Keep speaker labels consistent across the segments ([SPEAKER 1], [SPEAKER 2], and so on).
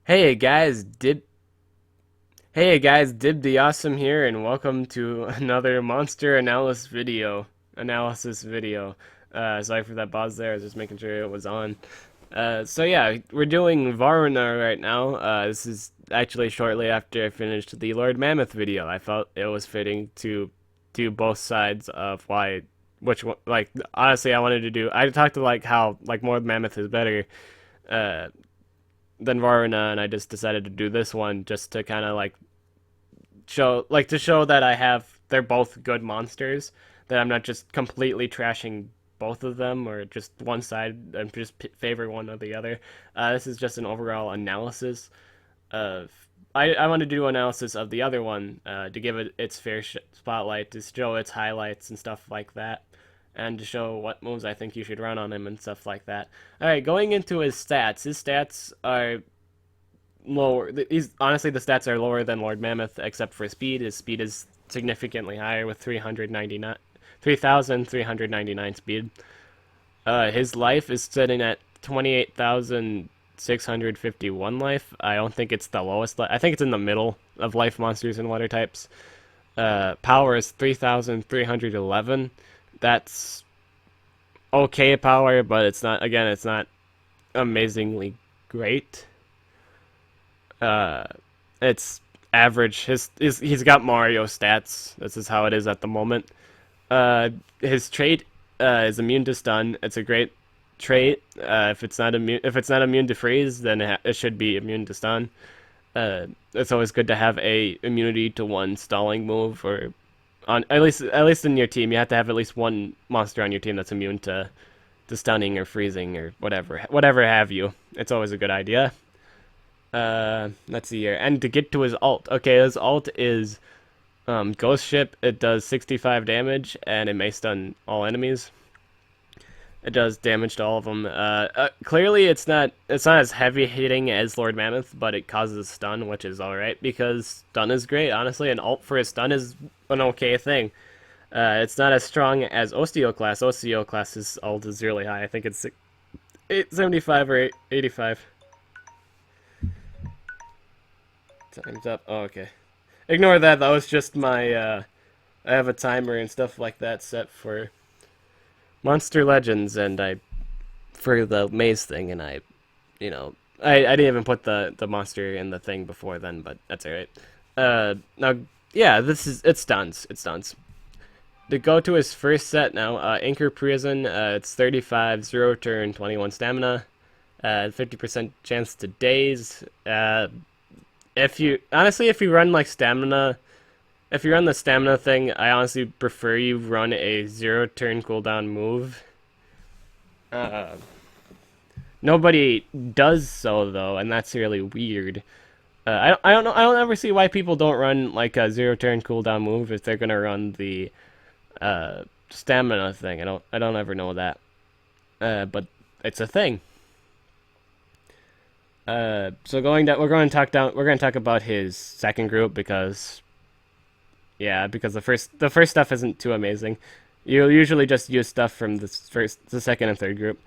[SPEAKER 1] Hey guys, Dib the Awesome here, and welcome to another monster analysis video. Sorry for that pause there. I was just making sure it was on. So yeah, we're doing Varuna right now. This is actually shortly after I finished the Lord Mammoth video. I felt it was fitting to do both sides of which one. Like honestly, I wanted to do. I talked to like how like more Mammoth is better. Uh, than Varuna, and I just decided to do this one just to kind of like show that they're both good monsters, that I'm not just completely trashing both of them or just one side and just favor one or the other. This is just an overall analysis of. I want to do analysis of the other one to give it its fair spotlight, to show its highlights and stuff like that, and to show what moves I think you should run on him and stuff like that. All right, going into his stats. His stats are lower. He's honestly the stats are lower than Lord Mammoth except for speed. His speed is significantly higher with 3,399 speed. His life is sitting at 28,651 life. I don't think it's the lowest. I think it's in the middle of life monsters and water types. Power is 3,311. That's okay power, but it's not. Again, it's not amazingly great. Uh, it's average. He's got Mario stats. This is how it is at the moment. His trait is immune to stun. It's a great trait. If it's not immune to freeze, then it should be immune to stun. It's always good to have a immunity to one stalling move, or on at least in your team, you have to have at least one monster on your team that's immune to stunning or freezing or whatever have you. It's always a good idea. Let's see here. And to get to his ult. Okay, his ult is Ghost Ship. It does 65 damage, and it may stun all enemies. It does damage to all of them. Clearly, it's not as heavy hitting as Lord Mammoth, but it causes stun, which is alright, because stun is great, honestly. An ult for a stun is an okay thing. It's not as strong as Osteoclast. Osteoclast's ult is really high. I think it's 875 or 85. Time's up. Oh, okay. Ignore that. That was just my. I have a timer and stuff like that set for Monster Legends, and for the maze thing, and I didn't even put the monster in the thing before then, but that's alright. Now, yeah, it stuns. It stuns. To go to his first set now, Anchor Prison. It's 35, 0 turn, 21 stamina, 50% chance to daze. If you run like stamina, if you run the stamina thing, I honestly prefer you run a 0 turn cooldown move. Nobody does so though, and that's really weird. I don't know. I don't ever see why people don't run like a 0 turn cooldown move if they're gonna run the stamina thing. I don't ever know that. But it's a thing. So we're going to talk about his second group because the first stuff isn't too amazing. You'll usually just use stuff from the second and third group.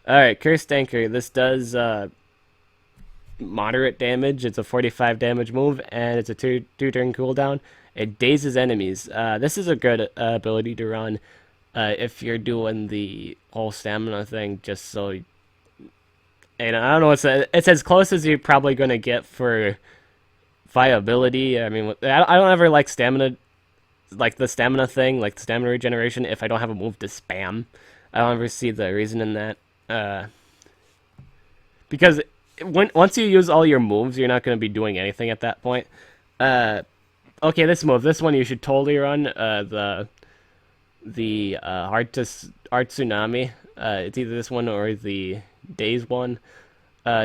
[SPEAKER 1] All right, Cursed Anchor. This does moderate damage. It's a 45 damage move, and it's a two turn cooldown. It dazes enemies. This is a good ability to run if you're doing the whole stamina thing, just so. And I don't know, it's as close as you're probably going to get for viability. I mean, I don't ever like stamina, like the stamina thing, like the stamina regeneration, if I don't have a move to spam. I don't ever see the reason in that. Because once you use all your moves, you're not going to be doing anything at that point. Okay, this one you should totally run. The Art Tsunami. It's either this one or the Days one.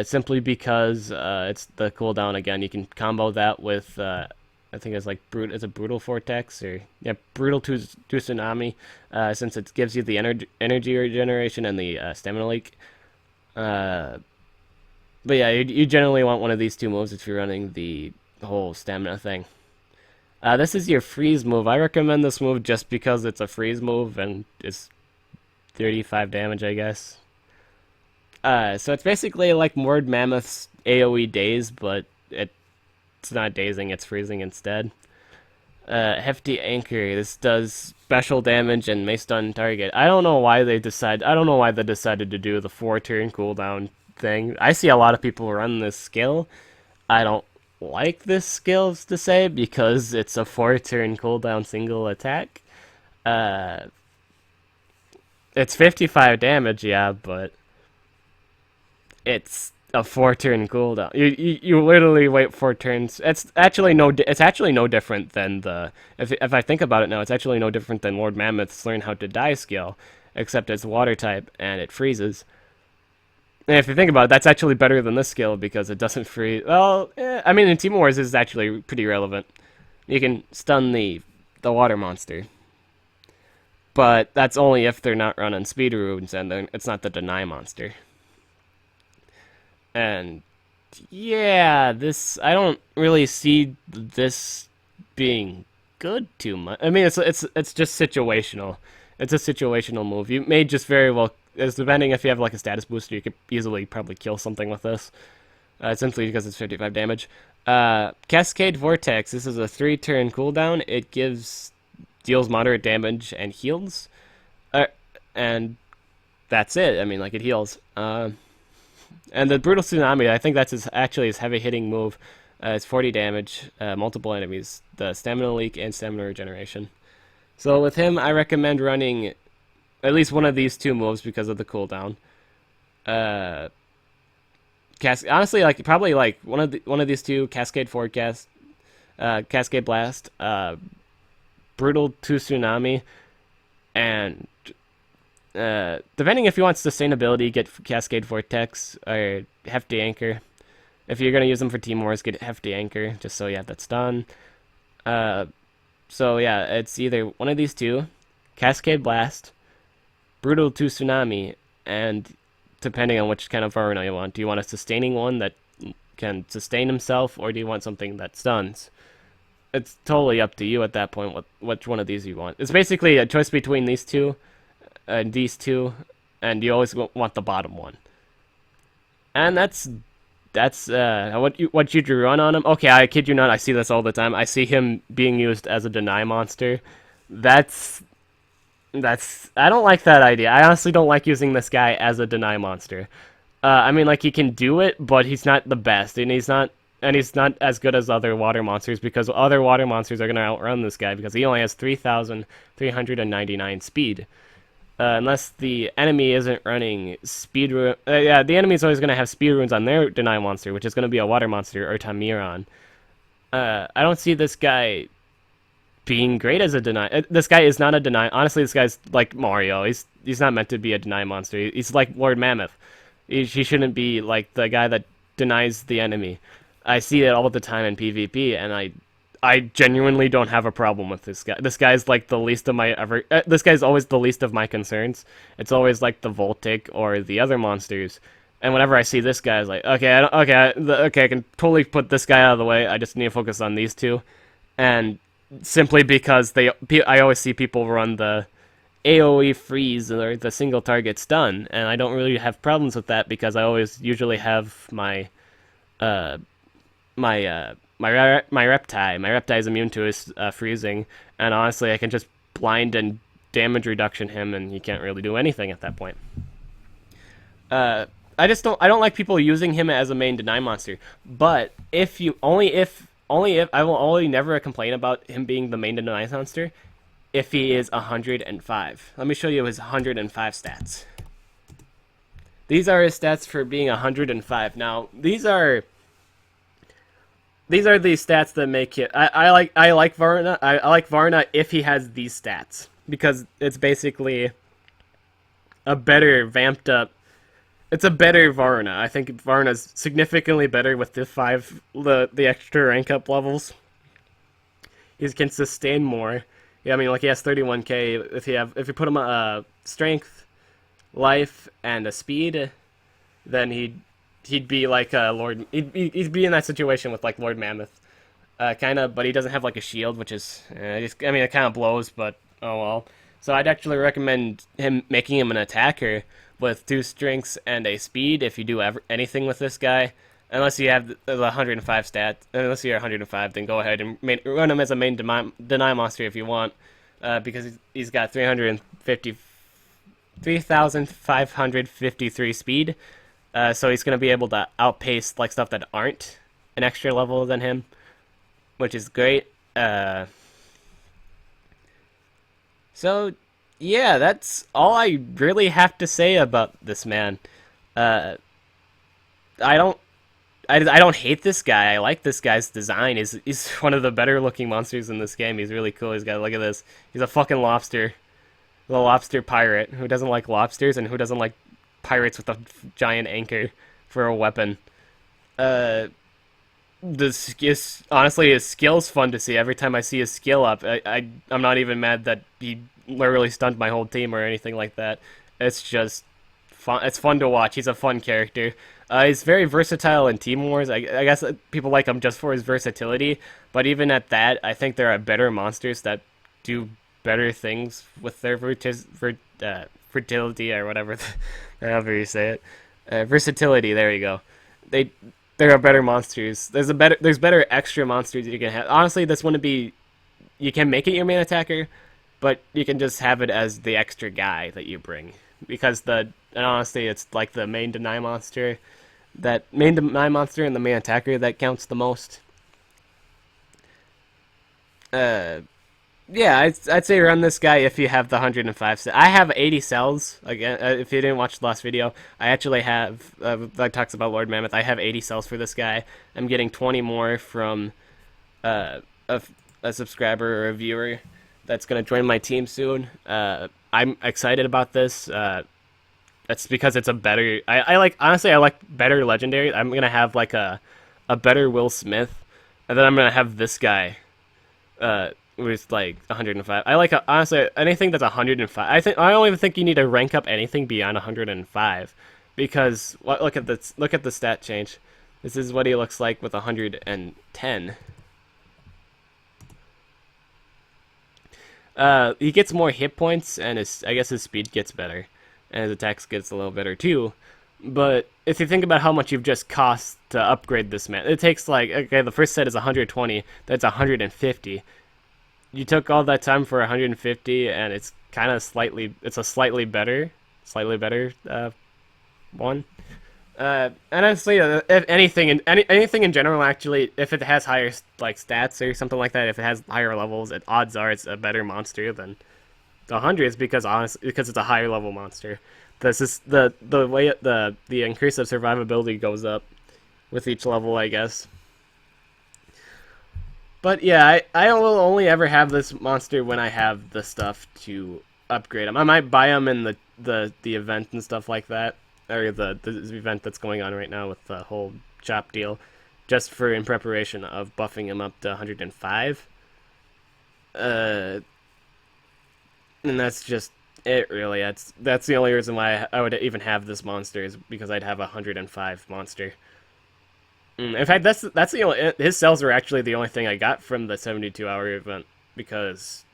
[SPEAKER 1] Simply because it's the cooldown again. You can combo that with I think it's like it's a brutal vortex, or brutal to tsunami. Since it gives you the energy regeneration and the stamina leak. But yeah, you generally want one of these two moves if you're running the whole stamina thing. This is your freeze move. I recommend this move just because it's a freeze move and it's 35 damage, I guess. So it's basically like Mord Mammoth's AoE daze, but it's not dazing, it's freezing instead. Hefty Anchor. This does special damage and may stun target. I don't know why they decided to do the 4-turn cooldown thing. I see a lot of people run this skill. I don't like this skill to say because it's a 4-turn cooldown single attack. Uh, it's 55 damage, yeah, but it's a 4-turn cooldown. You literally wait 4 turns. It's actually no different than the if I think about it now, it's actually no different than Lord Mammoth's Learn How to Die skill, except it's water type and it freezes. And if you think about it, that's actually better than this skill because it doesn't freeze. Well, I mean, in Team Wars, this is actually pretty relevant. You can stun the water monster, but that's only if they're not running speed runes and then it's not the deny monster. And yeah, this I don't really see this being good too much. I mean, it's just situational. It's a situational move. You may just very well, as depending if you have like a status booster, you could easily probably kill something with this. Simply because it's 55 damage. Cascade Vortex. This is a 3-turn cooldown. It deals moderate damage and heals, and that's it. I mean, like it heals. And the Brutal Tsunami, I think that's actually his heavy hitting move. It's 40 damage, multiple enemies, the stamina leak, and stamina regeneration. So with him, I recommend running at least one of these 2 moves because of the cooldown. Honestly, like probably like one of these 2, Cascade Forecast, Cascade Blast, Brutal Tsunami, and depending if you want sustainability, get Cascade Vortex or Hefty Anchor. If you're gonna use them for Team Wars, get Hefty Anchor, just so you have that stun. So yeah, it's either one of these 2, Cascade Blast, Brutal Tsunami, and depending on which kind of Varuna you want. Do you want a sustaining one that can sustain himself, or do you want something that stuns? It's totally up to you at that point, which one of these you want. It's basically a choice between these 2, and you always want the bottom one. And that's what you drew run on him. Okay, I kid you not, I see this all the time. I see him being used as a deny monster. That's I don't like that idea. I honestly don't like using this guy as a deny monster. I mean, like he can do it, but he's not the best, and he's not as good as other water monsters because other water monsters are gonna outrun this guy because he only has 3,399 speed. Unless the enemy isn't running speed rune. Yeah, the enemy's always going to have speed runes on their deny monster, which is going to be a water monster or Timerion. I don't see this guy being great as a deny. This guy is not a deny. Honestly, this guy's like Mario. He's not meant to be a deny monster. He's like Lord Mammoth. He shouldn't be like the guy that denies the enemy. I see it all the time in PvP, and I genuinely don't have a problem with this guy. This guy's like the least of my this guy's always the least of my concerns. It's always like the Voltic or the other monsters. And whenever I see this guy, it's like, okay, I can totally put this guy out of the way. I just need to focus on these 2. And simply because I always see people run the AoE freeze or the single target stun, and I don't really have problems with that because I always usually have my Reptile. My Reptile is immune to his freezing, and honestly, I can just blind and damage reduction him, and he can't really do anything at that point. I don't like people using him as a main deny monster. But if I will only never complain about him being the main deny monster if he is 105. Let me show you his 105 stats. These are his stats for being 105. Now, these are the stats that make it. I like Varuna. I like Varuna if he has these stats because it's basically a better vamped up. It's a better Varuna. I think Varuna's significantly better with the extra rank up levels. He can sustain more. Yeah, I mean, like he has 31k. If you put him strength, life, and a speed, then he'd be like Lord. He'd be in that situation with like Lord Mammoth, kind of. But he doesn't have like a shield, which is I mean, it kind of blows, but oh well. So I'd actually recommend making him an attacker, with 2 strengths and a speed if you do anything with this guy. Unless you have the 105 stats, unless you're 105, then go ahead and run him as a main deny monster if you want, because he's got 3,553 speed, so he's going to be able to outpace like stuff that aren't an extra level than him, which is great. So yeah, that's all I really have to say about this man. Uh, I don't I don't hate this guy. I like this guy's design. He's one of the better looking monsters in this game. He's really cool. He's got, look at this. He's a fucking lobster. The lobster pirate. Who doesn't like lobsters and who doesn't like pirates with a giant anchor for a weapon? Honestly, his skill's fun to see. Every time I see his skill up, I'm not even mad that he literally stunned my whole team or anything like that. It's just fun. It's fun to watch. He's a fun character. He's very versatile in Team Wars. I guess people like him just for his versatility, but even at that, I think there are better monsters that do better things with their fertility or whatever, however you say it. Versatility. There you go. There are better monsters. There's better extra monsters you can have. Honestly, this wouldn't be. You can make it your main attacker, but you can just have it as the extra guy that you bring, because and honestly, it's like the main deny monster. That main deny monster and the main attacker that counts the most. Yeah, I'd say run this guy if you have the 105. I have 80 cells. Again, if you didn't watch the last video, I actually have that talks about Lord Mammoth. I have 80 cells for this guy. I'm getting 20 more from a subscriber or a viewer that's gonna join my team soon. I'm excited about this. That's because it's a better. I like, honestly, I like better legendary. I'm gonna have like a better Will Smith, and then I'm gonna have this guy, with like 105. I like honestly anything that's 105. I don't even think you need to rank up anything beyond 105, because look at this. Look at the stat change. This is what he looks like with 110. He gets more hit points, and I guess his speed gets better. And his attacks gets a little better too. But if you think about how much you've just cost to upgrade this man, it takes like, okay, the first set is 120, that's 150. You took all that time for 150, and it's kind of it's a slightly better one. And honestly, if anything, anything in general, actually, if it has higher like stats or something like that, if it has higher levels, odds are it's a better monster than the hundreds, because it's a higher level monster. This is the way the increase of survivability goes up with each level, I guess. But yeah, I will only ever have this monster when I have the stuff to upgrade him. I might buy him in the event and stuff like that, or the event that's going on right now with the whole chop deal, just in preparation of buffing him up to 105. And that's just it, really. That's the only reason why I would even have this monster, is because I'd have a 105 monster. In fact, that's the only. His cells were actually the only thing I got from the 72-hour event, because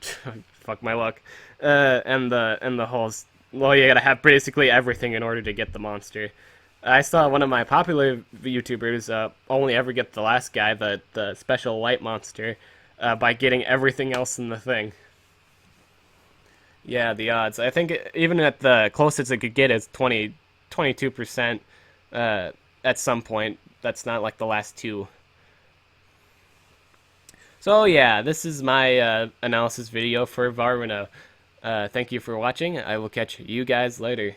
[SPEAKER 1] fuck my luck. And the whole, well, you gotta have basically everything in order to get the monster. I saw one of my popular YouTubers only ever get the last guy, the special light monster, by getting everything else in the thing. Yeah, the odds. I think even at the closest it could get is 22%. At some point, that's not like the last two. So yeah, this is my analysis video for Varuna. Thank you for watching. I will catch you guys later.